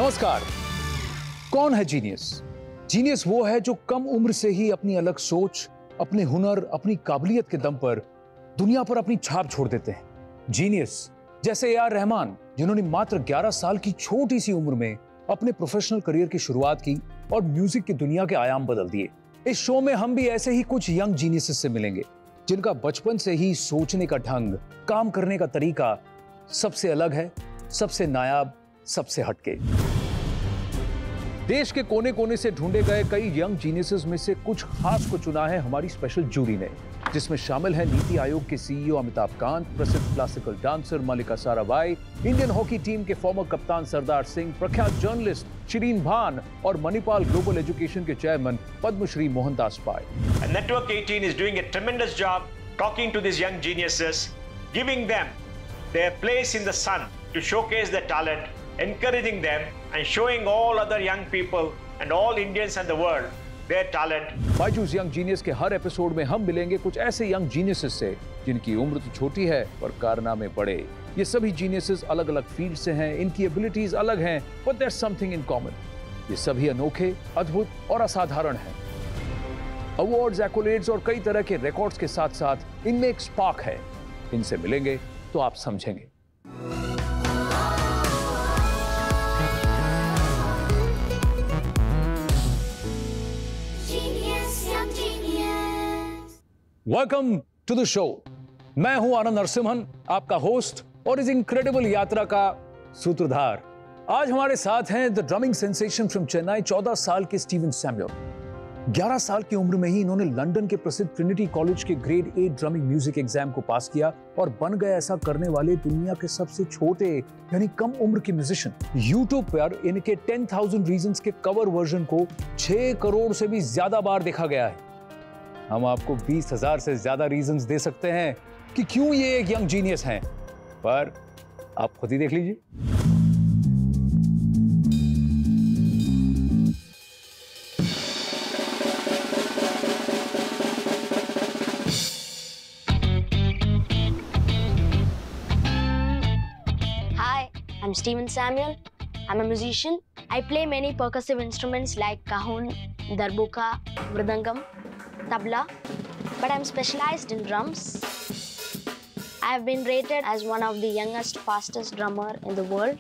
नमस्कार। कौन है जीनियस? जीनियस वो है जो कम उम्र से ही अपनी अलग सोच, अपने हुनर, अपनी काबिलियत के दम पर दुनिया पर अपनी छाप छोड़ देते हैं। जीनियस जैसे ए आर रहमान, जिन्होंने मात्र 11 साल की छोटी सी उम्र में अपने प्रोफेशनल करियर की शुरुआत की और म्यूजिक की दुनिया के आयाम बदल दिए। इस शो में हम भी ऐसे ही कुछ यंग जीनियसेस से मिलेंगे, जिनका बचपन से ही सोचने का ढंग, काम करने का तरीका सबसे अलग है, सबसे नायाब, सबसे हटके। देश के कोने कोने से ढूंढे गए कई यंग जीनियसेस में से कुछ खास को चुना है हमारी स्पेशल जूरी ने, जिसमें शामिल है नीति आयोग के सीईओ अमिताभ कांत, प्रसिद्ध classical dancer Mallika Sarabhai, Indian hockey team के फॉर्मर कप्तान सरदार सिंह, प्रख्यात जर्नलिस्ट शिरीन भान और मणिपाल ग्लोबल एजुकेशन के chairman Padmashri Mohandas Pai. Network 18 is doing a tremendous job talking to these young geniuses, giving them their place in the sun to showcase their talent, encouraging them and showing all other young people and all Indians and the world their talent. Byju's young genius के हर episode में हम मिलेंगे कुछ ऐसे young geniuses से जिनकी उम्र तो छोटी है पर कारनामे बड़े। ये सभी जीनियसेस अलग अलग फील्ड से हैं, इनकी एबिलिटीज अलग हैं, but there something in common. ये सभी अनोखे, अद्भुत और असाधारण हैं। अवार्ड्स, एक्कोलेड्स और कई तरह के रिकॉर्ड्स के साथ साथ इनमें एक स्पार्क है। इनसे मिलेंगे तो आप समझेंगे। Welcome to the show. मैं हूं आनंद नरसिम्हन, आपका होस्ट और इस इनक्रेडिबल यात्रा का सूत्रधार। आज हमारे साथ हैं the drumming sensation from Chennai, 14 साल के स्टीवन सैमुअल। 11 साल की उम्र में ही इन्होंने लंदन के प्रसिद्ध ट्रिनिटी कॉलेज के ग्रेड 8 ड्रमिंग म्यूजिक एग्जाम को पास किया और बन गए ऐसा करने वाले दुनिया के सबसे छोटे यानी कम उम्र के म्यूजिशियन। यूट्यूब पर इनके 10,000 रीजंस के कवर वर्जन को 6 करोड़ से भी ज्यादा बार देखा गया है। हम आपको 20,000 से ज्यादा रीजंस दे सकते हैं कि क्यों ये एक यंग जीनियस हैं, पर आप खुद ही देख लीजिए। Hi, I'm Steven Samuel. I'm a musician. I play many percussive instruments like cajon, darbuka, mridangam, tabla, but I'm specialized in drums. I have been rated as one of the youngest, fastest drummer in the world.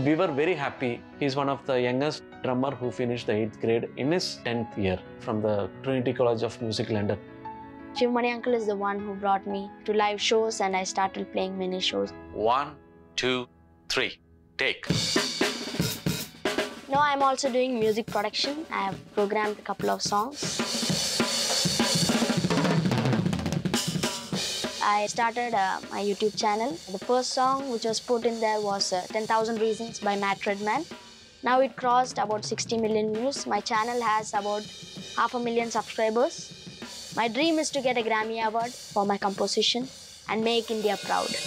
We were very happy. He's one of the youngest drummer who finished the 8th grade in his 10th year from the Trinity College of Music, London. Shiv Mani uncle is the one who brought me to live shows and I started playing many shows. 1, 2, 3, take. Now I'm also doing music production. I have programmed a couple of songs. I started my YouTube channel. The first song which was put in there was 10,000 Reasons by Matt Redman. Now it crossed about 60 million views. My channel has about 500,000 subscribers. My dream is to get a Grammy Award for my composition and make India proud.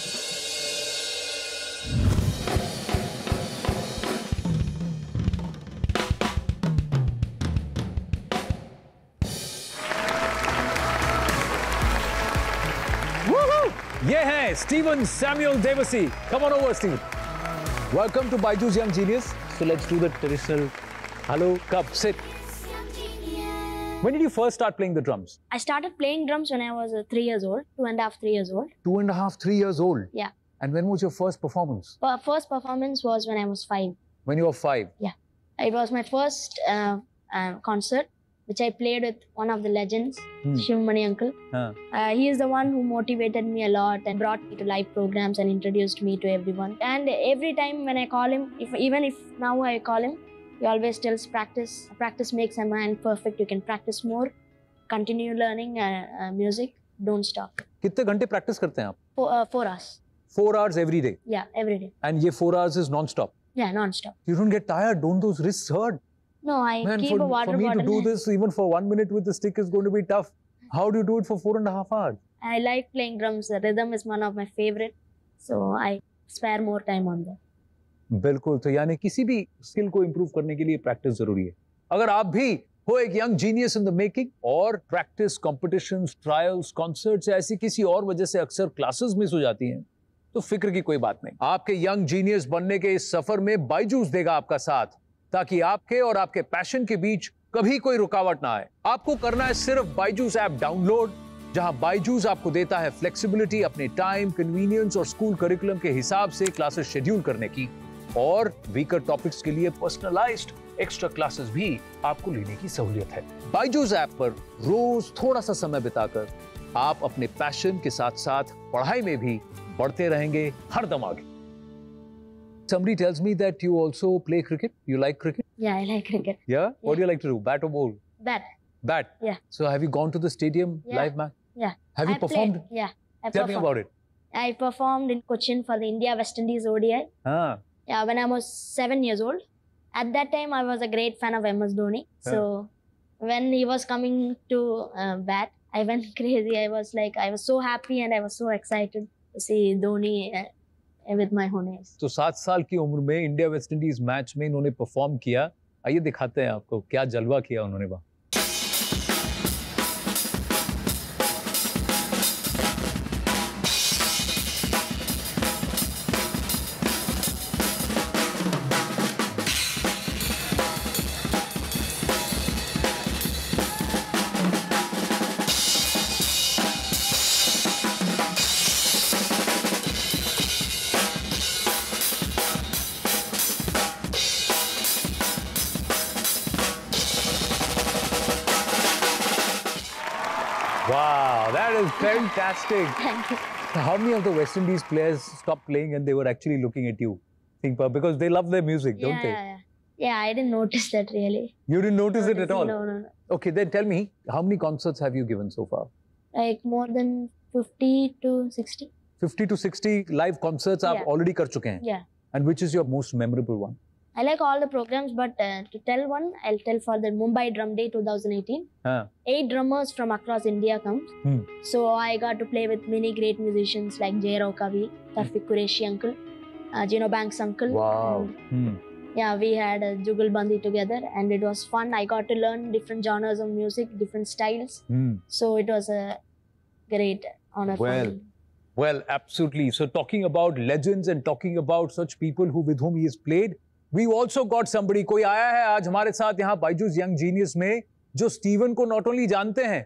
ये हैं Steven Samuel Devassy. Come on over, Steven. Welcome to Byju's Young Genius. So let's do the traditional hello, cup, sit. When did you first start playing the drums? I started playing drums when I was 3 years old, 2.5, 3 years old. 2.5, 3 years old. Yeah. And when was your first performance? First performance was when I was 5. When you were 5. Yeah. It was my first concert, which I played with one of the legends, Shiv Mani uncle. He is the one who motivated me a lot and brought me to live programs and introduced me to everyone. And every time when I call him, even if now I call him, he always tells practice. Practice makes a man perfect. You can practice more. Continue learning music. Don't stop. कितने घंटे practice करते हैं आप? 4 hours. 4 hours every day? Yeah, every day. And ये 4 hours is non-stop? Yeah, non-stop. You don't get tired? Don't those wrists hurt? No, I Man, keep a water for me bottle. to do this even for 1 minute with the stick is going to be tough. How do you do it for 4.5 hours? I like playing drums. The rhythm is one of my favorite. So I spare more time on that. बिल्कुल। तो यानी किसी भी skill को improve करने के लिए practice जरूरी है। अगर आप भी हो एक young genius in the making और प्रैक्टिस, कॉम्पिटिशन्स, ट्रायल्स, कॉन्सर्ट्स या ऐसी किसी और वजह से अक्सर क्लासेस मिस हो जाती हैं, तो फिक्र की कोई बात नहीं। आपके यंग जीनियस बनने के इस सफर में बायजूस देगा आपका साथ, ताकि आपके और आपके पैशन के बीच कभी कोई रुकावट ना आए। आपको करना है सिर्फ बायजूस ऐप डाउनलोड, जहां बायजूस आपको देता है फ्लेक्सिबिलिटी अपने टाइम, कन्वीनियंस और स्कूल करिकुलम के हिसाब से क्लासेस शेड्यूल करने की, और वीकर टॉपिक्स के लिए पर्सनलाइज्ड एक्स्ट्रा क्लासेस भी आपको लेने की सहूलियत है। बायजूस ऐप पर रोज थोड़ा सा समय बिताकर आप अपने पैशन के साथ साथ पढ़ाई में भी बढ़ते रहेंगे, हरदम आगे। Somebody tells me that you also play cricket. You like cricket? Yeah, I like cricket. Yeah? What do you like to do? Bat or ball? Bat. Bat? Yeah. So have you gone to the stadium Yeah. live match? Yeah. Have you performed? Played. Yeah. I Tell me performed. about it. I performed in Cochin for the India West Indies ODI. Ah. Yeah, when I was 7 years old. At that time, I was a great fan of MS Dhoni. So when he was coming to bat, I went crazy. I was so happy and I was so excited to see Dhoni with my own eyes. तो 7 साल की उम्र में India West Indies match में इन्होंने perform किया। आइए दिखाते हैं आपको क्या जलवा किया उन्होंने वहां। Wow, that is fantastic. Thank you. How many of the West Indies players stopped playing and they were actually looking at you? Because they love their music, don't they? Yeah, I didn't notice that really. You didn't notice it at all? No. Okay, then tell me, how many concerts have you given so far? Like more than 50 to 60. 50 to 60 live concerts आप Yeah. already कर चुके हैं? Yeah. And which is your most memorable one? I like all the programs, but to tell one, I'll tell for the Mumbai Drum Day 2018. 8 drummers from across India comes. So I got to play with many great musicians like Jay Rao Kavi, Tawfiq Qureshi uncle, Gino Banks uncle. Wow. And, yeah, we had a Jugal Bandi together and it was fun. I got to learn different genres of music, different styles. So it was a great honor for me. Well, absolutely. So talking about legends and talking about such people with whom he has played, we also got somebody, कोई आया है आज हमारे साथ यहाँ Byju's young genius में, जो Steven को नॉट ओनली जानते हैं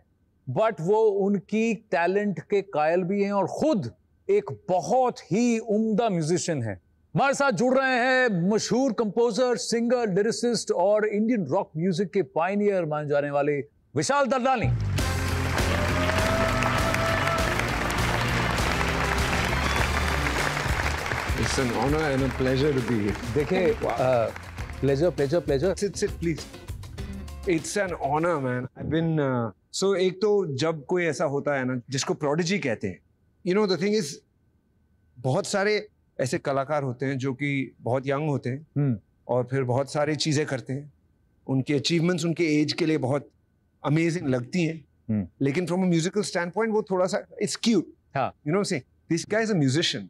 बट वो उनकी टैलेंट के कायल भी हैं और खुद एक बहुत ही उम्दा म्यूजिशियन है। हमारे साथ जुड़ रहे हैं मशहूर कंपोजर, सिंगर, लिरिसिस्ट और इंडियन रॉक म्यूजिक के पायनियर माने जाने वाले Vishal Dadlani. It's an honor and a pleasure to be here. देखिए, pleasure. Sit, please. It's an honor, man. I've been so एक तो जब कोई ऐसा होता है ना जिसको prodigy कहते हैं, you know the thing is, बहुत सारे ऐसे कलाकार होते हैं जो कि बहुत यंग होते हैं और फिर बहुत सारी चीजें करते हैं, उनके अचीवमेंट्स उनके एज के लिए बहुत अमेजिंग लगती हैं, लेकिन from a musical stand point वो थोड़ा सा इट्स क्यूट, यू नो से this guy is a musician.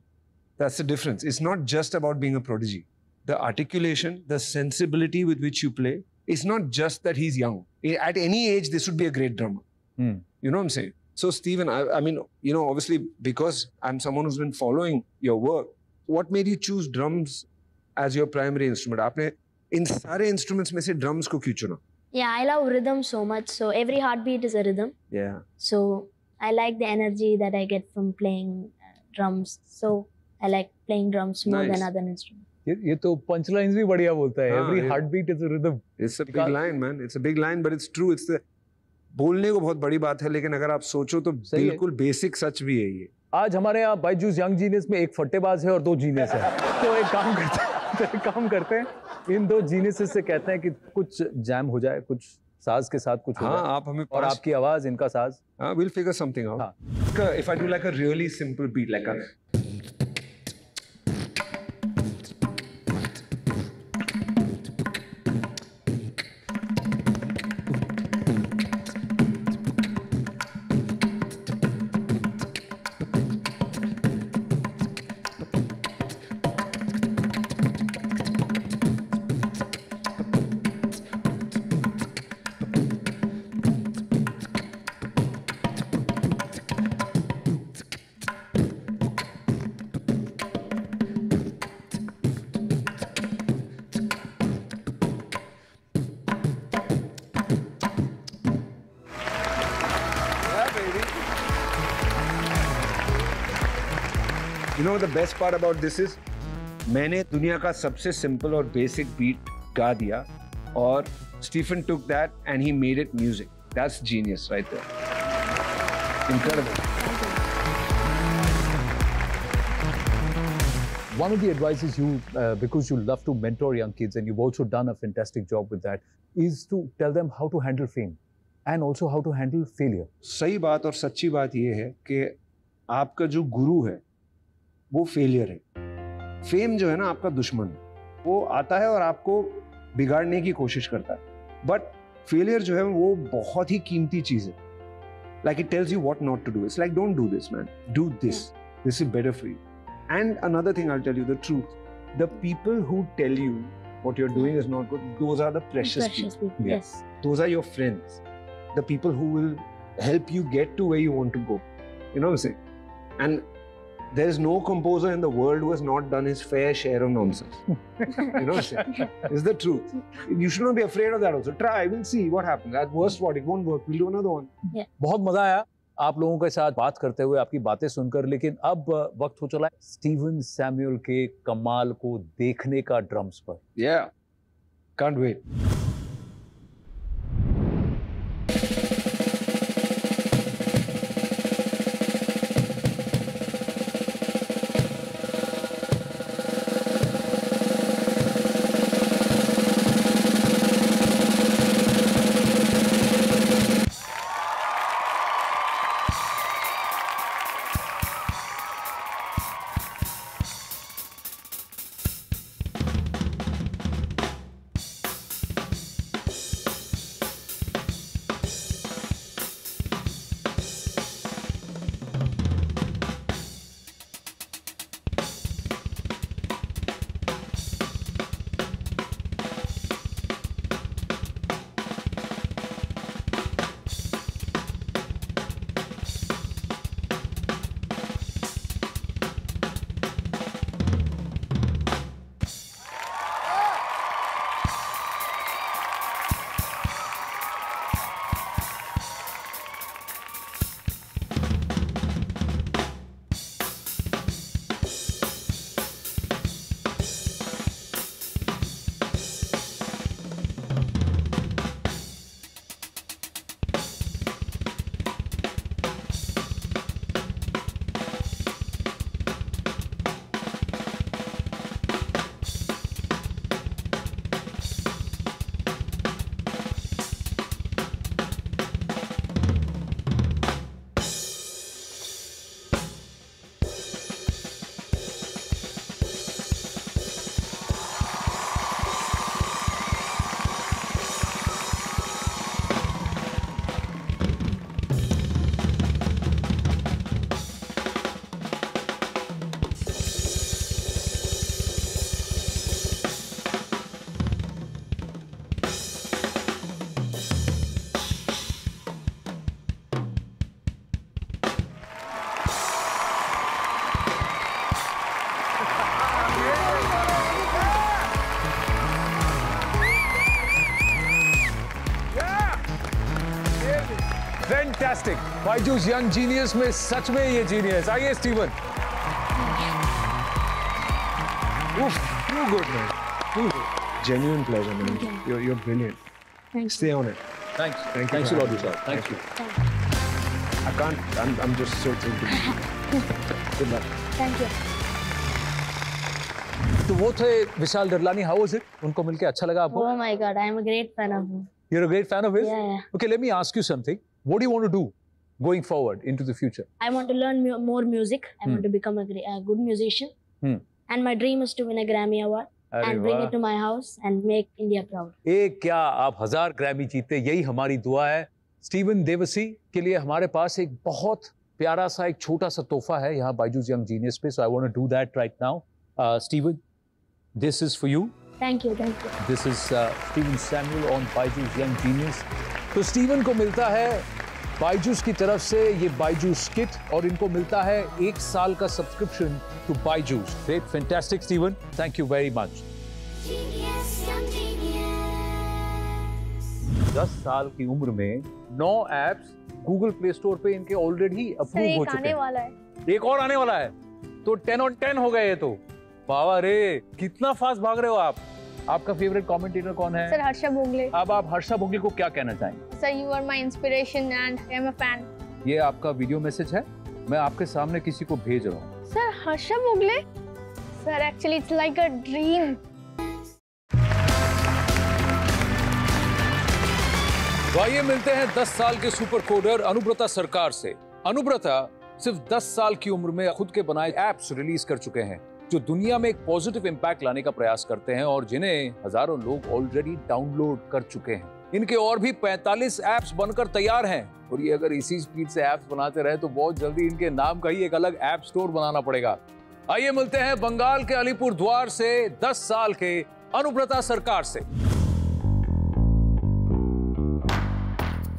That's the difference. It's not just about being a prodigy. The articulation, the sensibility with which you play, it's not just that he's young. At any age, this would be a great drummer. You know what I'm saying? So, Stephen, I mean, you know, obviously, because I'm someone who's been following your work, what made you choose drums as your primary instrument? आपने इन सारे instruments में से drums को क्यों चुना? Yeah, I love rhythm so much. So every heartbeat is a rhythm. Yeah. So I like the energy that I get from playing drums. So I like playing drums more than other instruments. ये तो पंचलाइंस भी बढ़िया बोलता है. Every heartbeat is a rhythm. It's a big line, man. It's a big line, but it's true. It's the बोलने को बहुत बड़ी बात है, लेकिन अगर आप सोचो तो बिल्कुल बेसिक सच भी है ये. आज हमारे यहाँ बायजूस यंग जीनियस में एक फट्टेबाज है और 2 जीनियस है. तो एक काम करते हैं, इन 2 जीनियस से कहते हैं कि कुछ जैम हो जाए, कुछ साज के साथ कुछ हो जाए. आप हमें और आपकी आवाज, इनका साज. We'll figure something out. If I do like a really simple beat, like a You know the best part about this is मैंने दुनिया का सबसे सिंपल और बेसिक बीट गा दिया और Stephen took that and he made it music. That's genius right there. Incredible. One of the advices you, because you love to mentor young kids and you've also done a fantastic job with that, is to tell them how to handle fame and also how to handle failure. सही बात और सच्ची बात ये है कि आपका जो गुरु है वो फेलियर है. फेम जो है ना आपका दुश्मन है. वो आता है और आपको बिगाड़ने की कोशिश करता है. बट फेलियर जो है वो बहुत ही कीमती चीज है. Like it tells you what not to do. It's like, don't do this, man. Do this. This is better for you. And another thing, I'll tell you the truth. The people who tell you what you're doing is not good, those are the precious people. Yes. Those are your friends. The people who will help you get to where you want to go. You know what I'm saying? And there's no composer in the world who has not done his fair share of nonsense. You know what I'm saying? It's the truth. You should not be afraid of that also. Try, we'll see what happens. At worst, what? It won't work. We'll do another one. बहुत मजा आया आप लोगों के साथ बात करते हुए, आपकी बातें सुनकर, लेकिन अब वक्त हो चला है स्टीवन सैमुअल के कमाल को देखने का ड्रम्स पर. Yeah. Can't wait. Fantastic. Byju's young genius में सच में ये जीनियस. आइए Steven. Too good, man. Too good. Genuine pleasure, man. You're brilliant. Thanks. Stay on it. Thanks. Thank you Thanks a for lot, having me. Vishal. Thank you. I can't. I'm just so thrilled to be here. Good luck. Thank you. तो वो थे विशाल डरलानी. How was it? उनको मिलके अच्छा लगा आपको? Oh my God, I am a great fan of him. You're a great fan of his? Yeah. Okay, let me ask you something. What do you want to do going forward into the future? I want to learn more music. I want to become a good musician. And my dream is to win a Grammy Award and bring it to my house and make India proud. एक क्या आप 1000 Grammy जीते, यही हमारी दुआ है. Steven Devsi के लिए हमारे पास एक बहुत प्यारा सा एक छोटा सा तोहफा है यहाँ बायजूस यंग जीनियस पे. So I want to do that right now. Steven, this is for you. Thank you, thank you. This is Steven Samuel on Byju's young genius. तो स्टीवन को मिलता है बायजूस की तरफ से ये बायजूस किट और इनको मिलता है 1 साल का subscription to Byju's. Great, fantastic Steven, thank you very much. 10 साल की उम्र में 9 एप्स गूगल प्ले स्टोर पे इनके ऑलरेडी अप्रूव हो चुके हैं. वाला है. एक और आने वाला है. तो 10 on 10 हो गए ये तो। बाबा रे, कितना फास्ट भाग रहे हो आप। आपका फेवरेट कमेंटेटर कौन है? सर हर्षा भोगले। अब आप हर्षा भोगले को क्या कहना चाहेंगे? Sir you are my inspiration and I am a fan. ये आपका वीडियो मैसेज है, मैं आपके सामने किसी को भेज रहा हूँ। Sir Harsha Bhogle, sir actually it's like a dream. तो आइए मिलते हैं 10 साल के सुपर कोडर अनुव्रता सरकार से। अनुव्रता सिर्फ 10 साल की उम्र में खुद के बनाए एप्स रिलीज कर चुके हैं जो दुनिया में एक पॉजिटिव इम्पैक्ट लाने का प्रयास करते हैं और जिन्हें हजारों लोग ऑलरेडी डाउनलोड कर चुके हैं। इनके और भी 45 एप्स बनकर तैयार हैं और ये अगर इसी स्पीड से एप्स बनाते रहे तो बहुत जल्दी इनके नाम का ही एक अलग ऐप स्टोर बनाना पड़ेगा। आइए मिलते हैं बंगाल के अलीपुर द्वार से 10 साल के अनुव्रता सरकार से।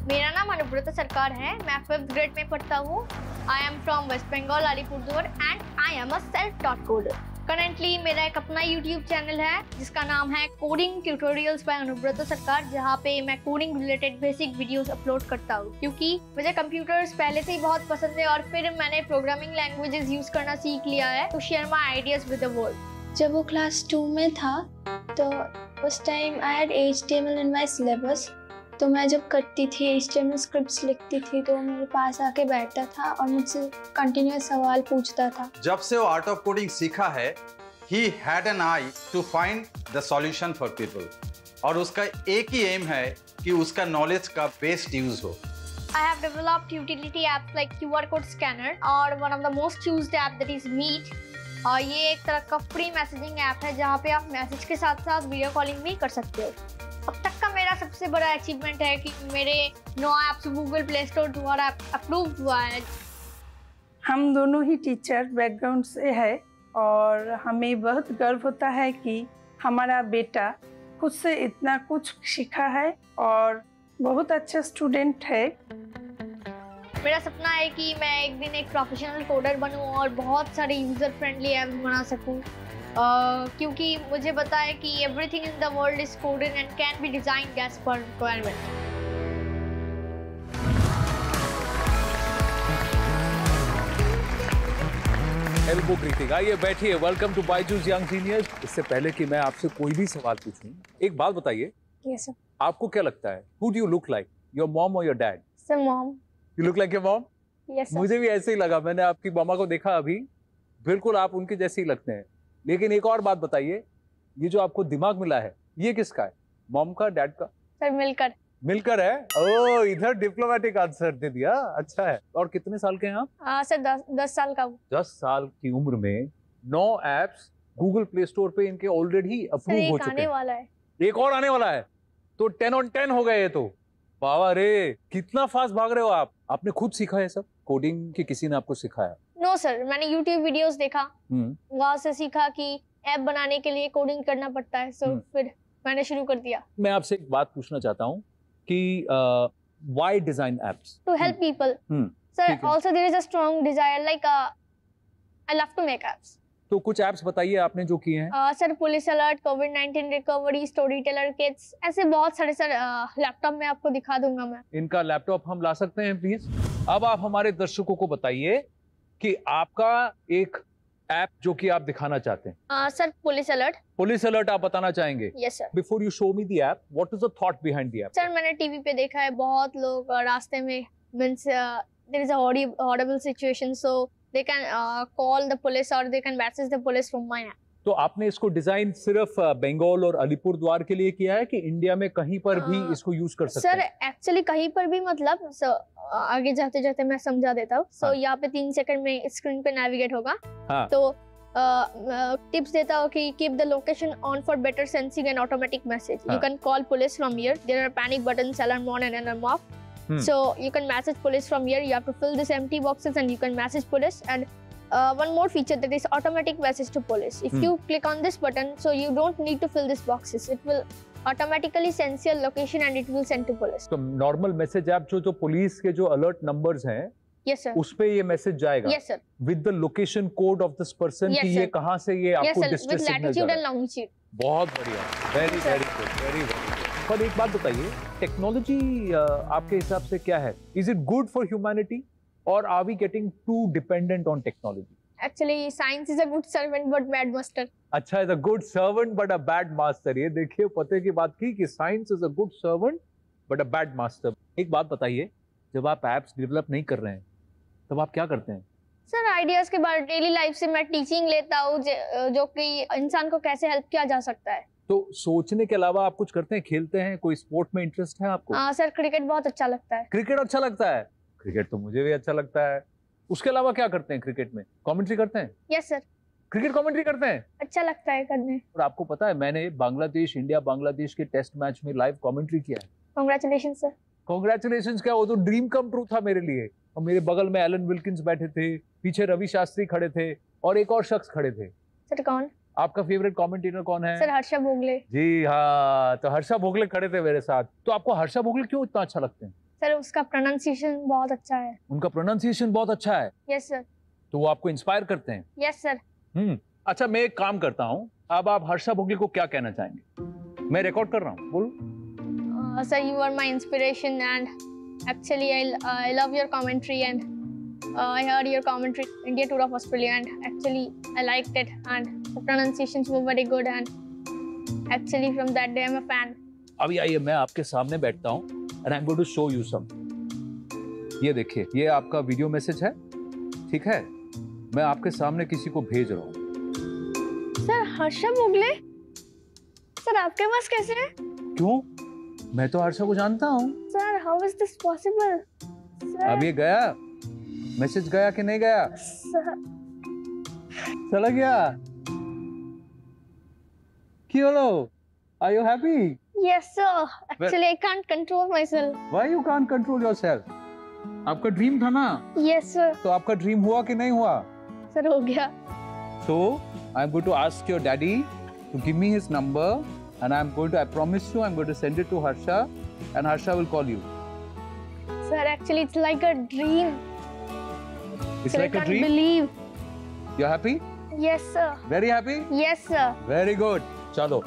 मेरा नाम अनुव्रता सरकार है, मैं 5th ग्रेड में पढ़ता हूँ। I am from West Bengal Alipurduar and I am a self taught coder. Currently मेरा एक अपना यूट्यूब चैनल है जिसका नाम है कोडिंग ट्यूटोरियल्स बाय अनुव्रता सरकार, जहाँ पे मैं coding related basic videos upload करता हूँ क्योंकि मुझे कंप्यूटर्स पहले से ही बहुत पसंद है और फिर मैंने प्रोग्रामिंग लैंग्वेजेस यूज करना सीख लिया है to share my ideas with the world. जब वो क्लास 2 में था तो उस time I had HTML in my syllabus, तो मैं जब करती थी HTML स्क्रिप्ट्स लिखती थी तो मेरे पास आके बैठता था और मुझसे कंटिन्यूअस सवाल पूछता था। जब से वो आर्ट ऑफ कोडिंग सीखा है, he had an eye to find the solution for people, और उसका एक ही एम है कि उसका नॉलेज का बेस्ट यूज हो। I have developed utility apps like QR code scanner और one of the most used app that is Meet। और ये एक तरह का फ्री मैसेजिंग ऐप है जहाँ पे आप मैसेज के साथ साथ वीडियो कॉलिंग भी कर सकते हो। अब तक का मेरा सबसे बड़ा अचीवमेंट है कि मेरे 9 ऐप्स गूगल प्ले स्टोर द्वारा अप्रूव हुआ है। हम दोनों ही टीचर बैकग्राउंड से है और हमें बहुत गर्व होता है कि हमारा बेटा खुद से इतना कुछ सीखा है और बहुत अच्छा स्टूडेंट है। मेरा सपना है कि मैं एक दिन एक प्रोफेशनल कोडर बनूं और बहुत सारे यूजर फ्रेंडली ऐप्स बना सकूं, क्योंकि मुझे पता है कि everything in the world is coded and can be designed as per requirement. Elbow greeting. आइए बैठिए, welcome to Byju's young seniors. इससे पहले कि मैं आपसे कोई भी सवाल पूछूं, एक बात बताइए, यस सर। आपको क्या लगता है, who do you look like, your mom और your dad? Sir mom. You look like your mom? Yes sir. मुझे भी ऐसे ही लगा, मैंने आपकी मामा को देखा अभी, बिल्कुल आप उनके जैसे ही लगते हैं। लेकिन एक और बात बताइए, ये जो आपको दिमाग मिला है ये किसका है, मॉम का, डैड का? सर मिलकर। मिलकर है। ओह, इधर डिप्लोमेटिक आंसर दे दिया, अच्छा है। और कितने साल के हैं आप? सर 10 साल का हूँ। 10 साल की उम्र में 9 एप्स गूगल प्ले स्टोर पे इनके ऑलरेडी अप्रूव हो चुके हैं। वाला है, एक और आने वाला है, तो 10 on 10 हो गए ये तो। बाबा रे, कितना फास्ट भाग रहे हो आप। आपने खुद सीखा है सब कोडिंग कि किसी ने आपको सिखाया? नो सर, मैंने यूट्यूब वीडियोस देखा, वहाँ से सीखा कि ऐप बनाने के लिए कोडिंग करना पड़ता है, सो फिर मैंने शुरू कर दिया। मैं आपसे एक बात पूछना चाहता हूँ कि why design apps? To help people. Sir, also there is a strong desire, like I love to make apps. तो कुछ apps बताइए आपने जो किए हैं। सर पुलिस अलर्ट, कोविड-19 रिकवरी, स्टोरी टेलर किट्स, ऐसे बहुत सारे सर लैपटॉप में आपको दिखा दूंगा मैं। इनका लैपटॉप हम ला सकते हैं प्लीज? अब आप हमारे दर्शकों को बताइए कि आपका एक ऐप जो कि आप दिखाना चाहते हैं। Sir police alert. Police alert आप बताना चाहेंगे? Yes sir. Before you show me the app, what is the thought behind the app? Sir मैंने टीवी पे देखा है, बहुत लोग रास्ते में means there is a horrible situation, so they can call the police और they can message the police from my app. तो आपने इसको डिजाइन सिर्फ बंगाल और अलीपुर द्वार के लिए किया है कि इंडिया में कहीं पर भी इसको यूज कर सकते हैं? सर एक्चुअली कहीं पर भी, मतलब आगे जाते जाते मैं समझा देता हूँ। सो यहाँ पे 3 सेकंड में स्क्रीन पे नेविगेट होगा। तो टिप्स देता हूँ कि keep the location on for better sensing and automatic message. You can call police from here, there are panic buttons, alarm on and alarm off. So you can message police from here. You have to fill this empty boxes and you can message police. And one more feature, that is automatic message to police. If you click on this button, so you don't need to fill these boxes. It will automatically sense your location and it will send to police. तो normal message app जो police के जो alert numbers हैं, yes sir, उस पे ये message जाएगा? yes sir, with the location code of this person yes, कि ये कहाँ से ये आपको distress with latitude and longitude. बहुत बढ़िया, very very good, very very good. पर एक बात बताइए, टेक्नोलॉजी आपके हिसाब से क्या है? Is it good for humanity और are we getting too dependent on technology? Actually, science is a good servant but bad master. अच्छा, is a good servant but a bad master. ये देखिए पते की बात की कि science is a good servant but a bad master. एक बात बताइए, जब आप एप्स डेवलप नहीं कर रहे हैं तब आप क्या करते हैं? सर आइडियाज के बारे डेली लाइफ से मैं टीचिंग लेता हूँ जो कि इंसान को कैसे हेल्प किया जा सकता है। तो सोचने के अलावा आप कुछ करते हैं, खेलते हैं, कोई स्पोर्ट में इंटरेस्ट है आपको? हाँ सर, क्रिकेट बहुत अच्छा लगता है। क्रिकेट अच्छा लगता है? क्रिकेट तो मुझे भी अच्छा लगता है। उसके अलावा क्या करते हैं क्रिकेट में? कमेंट्री करते हैं? Yes sir. क्रिकेट कमेंट्री करते हैं? अच्छा लगता है करने। और आपको पता है मैंने बांग्लादेश इंडिया बांग्लादेश के टेस्ट मैच में लाइव कमेंट्री किया है। Congratulation sir. कांग्रेचुलेशन क्या, वो तो ड्रीम कम ट्रू था मेरे लिए। और मेरे बगल में एलन विल्किंस बैठे थे, पीछे रवि शास्त्री खड़े थे और एक और शख्स खड़े थे। सर कौन? आपका फेवरेट कमेंटेटर कौन है? सर हर्षा भोगले। जी हाँ, तो हर्षा भोगले खड़े थे मेरे साथ। तो आपको हर्षा भोगले क्यों इतना अच्छा लगते हैं? सर उसका प्रोनाउंसिएशन बहुत अच्छा है। उनका प्रोनाउंसिएशन बहुत अच्छा है? Yes sir. तो वो आपको इंस्पायर करते हैं? Yes sir. अच्छा, मैं एक काम करता हूँ, अब आप हर्षा भोगले को क्या कहना चाहेंगे? मैं रिकॉर्ड कर रहा हूँ, बोलो। Sir you are my inspiration and actually I love your commentary and I heard your commentary India tour of Australia and actually I liked it and the pronunciations were very good and actually from that day I'm a fan. अभी आइए मैं आपके सामने बैठता हूँ and I'm going to show you some. ये देखिए, ये आपका वीडियो मैसेज है, ठीक है? मैं आपके सामने किसी को भेज रहा हूँ। सर हर्षा भोगले? सर आपके पास कैसे है? क्यों? मैं तो हर्षा को जानता हूँ। Sir how is this possible? अब ये गया, मैसेज गया कि नहीं गया? चला गया। क्यों लो? Are you happy? Yes sir. Actually I can't control myself. Why you can't control yourself? आपका ड्रीम था ना? Yes sir. तो आपका ड्रीम हुआ कि नहीं हुआ? सर हो गया। So I'm going to ask your daddy to give me his number and I promise you I'm going to send it to Harsha and Harsha will call you. Sir actually it's like a dream. It's sir, like a dream? I can't believe. You're happy? Yes sir. Very happy? Yes sir. Very good. चलो,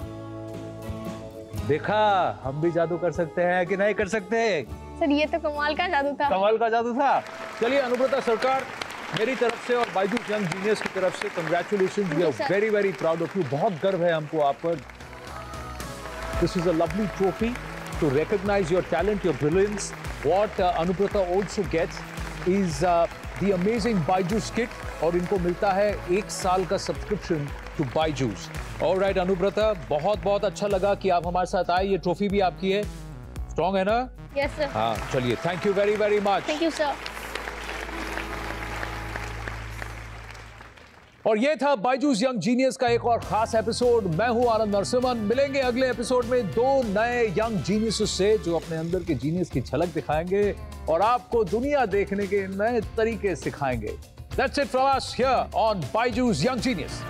देखा हम भी जादू कर सकते हैं कि नहीं कर सकते? सर ये तो कमाल का जादू था। कमाल का जादू था। चलिए अनुव्रता सरकार, मेरी तरफ से और बायजूस यंग जीनियस की तरफ से congratulations, we are very very proud of you. बहुत गर्व है हमको आप पर। This is a lovely trophy to recognise your talent, your brilliance. What Anuvrata also gets is the amazing Byju's kit और इनको मिलता है 1 साल का subscription to Byju's. Alright Anuvrata, बहुत बहुत अच्छा लगा कि आप हमारे साथ आए। ये ट्रॉफी भी आपकी है, स्ट्रॉन्ग है ना? Yes sir. हाँ चलिए, thank you very very much. Thank you sir. और ये था बायजूस यंग जीनियस का एक और खास एपिसोड। मैं हूं आनंद नरसिम्हन। मिलेंगे अगले एपिसोड में 2 नए यंग जीनियस से जो अपने अंदर के जीनियस की झलक दिखाएंगे और आपको दुनिया देखने के नए तरीके सिखाएंगे। That's it from us here on Byju's Young Genius.